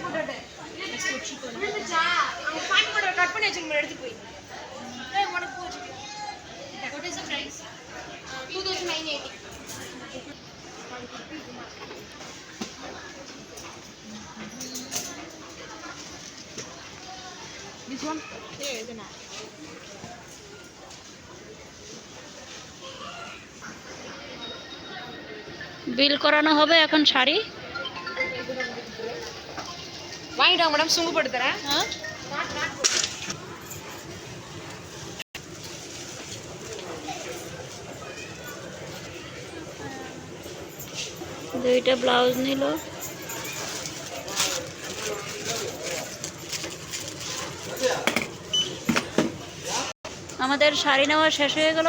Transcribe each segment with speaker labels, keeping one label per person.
Speaker 1: What is the price? 2,980.
Speaker 2: This one? Here is enough.
Speaker 3: বিল করানো হবে এখন শাড়ি
Speaker 2: வாங்கிட்டாங்க மேடம் சுங்கு போட்டு தரேன்
Speaker 3: দুইটা ব্লাউজ নিল আমাদের শাড়ি নেওয়া শেষ হয়ে গেল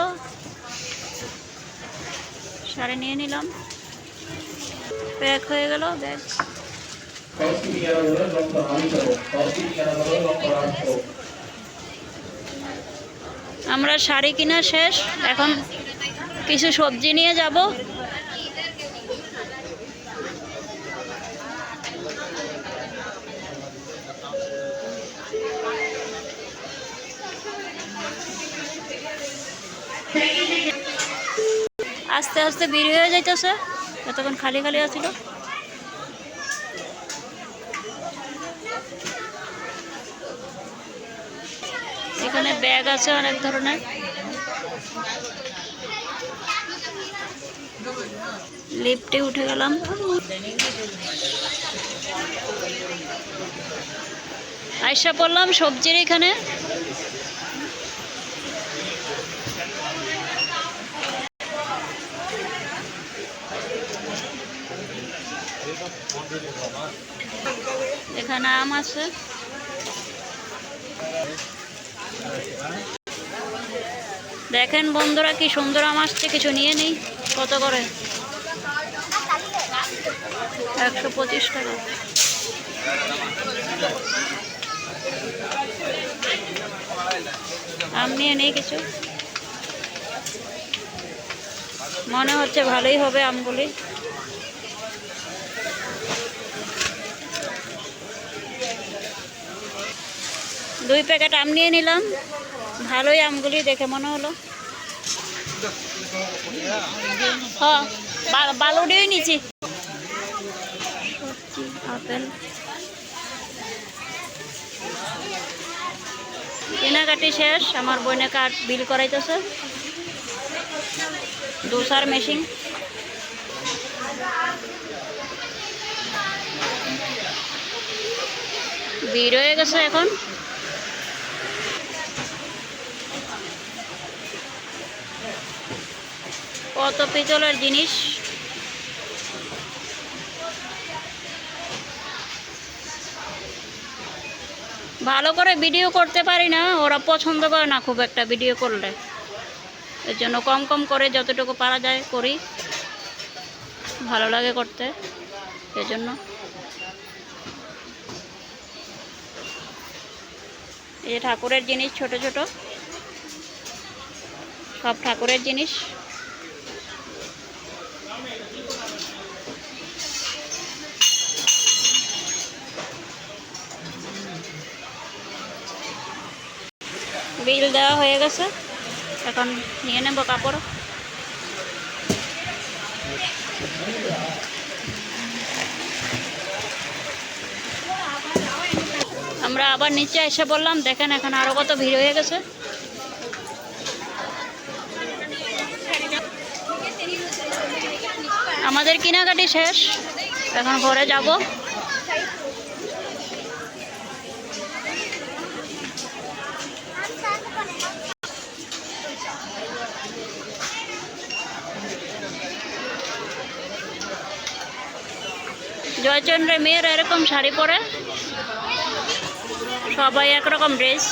Speaker 3: শাড়ি নিয়ে নিলাম প্যাক হয়ে গেল ব্যাগ আমরা শাড়ি কিনা শেষ এখন কিছু সবজি নিয়ে যাব আস্তে আস্তে বের হয়ে যাইতেছে এতক্ষণ খালি খালি আছিল এখানে ব্যাগ আছে অনেক ধরনের লিফটে উঠে গেলাম আইসা পড়লাম সবজির এখানে এখানে আম আছে দেখেন বন্ধুরা কি সুন্দর আম আসছে কিছু নিয়ে নেই কত করে 125 টাকা আম নিয়ে নেই কিছু মনে হচ্ছে ভালোই হবে আমগুলি দুই প্যাকেট আম নিয়ে নিলাম ভালোই আমগুলি দেখে মনে হলো হ্যাঁ বালুডিও নিচ্ছি আপেল কেনাকাটি শেষ আমার বোনে কার্ড বিল করাইতেছে দোসার মেশিন ভিড় হয়ে গেছে এখন কত পিতলের জিনিস ভালো করে ভিডিও করতে পারি না ওরা পছন্দ করে না খুব একটা ভিডিও করলে এর জন্য কম কম করে যতটুকু পারা যায় করি ভালো লাগে করতে এজন্য এই ঠাকুরের জিনিস ছোট ছোট সব ঠাকুরের জিনিস বিল দেওয়া হয়ে গেছে এখন নিয়ে নেব কাপড় আমরা আবার নিচে এসে বললাম দেখেন এখন আরো কত ভিড় হয়ে গেছে আমাদের কেনাকাটি শেষ এখন ঘরে যাব জয়চন্দ্রের মেয়েরা এরকম শাড়ি পরে সবাই একরকম ড্রেস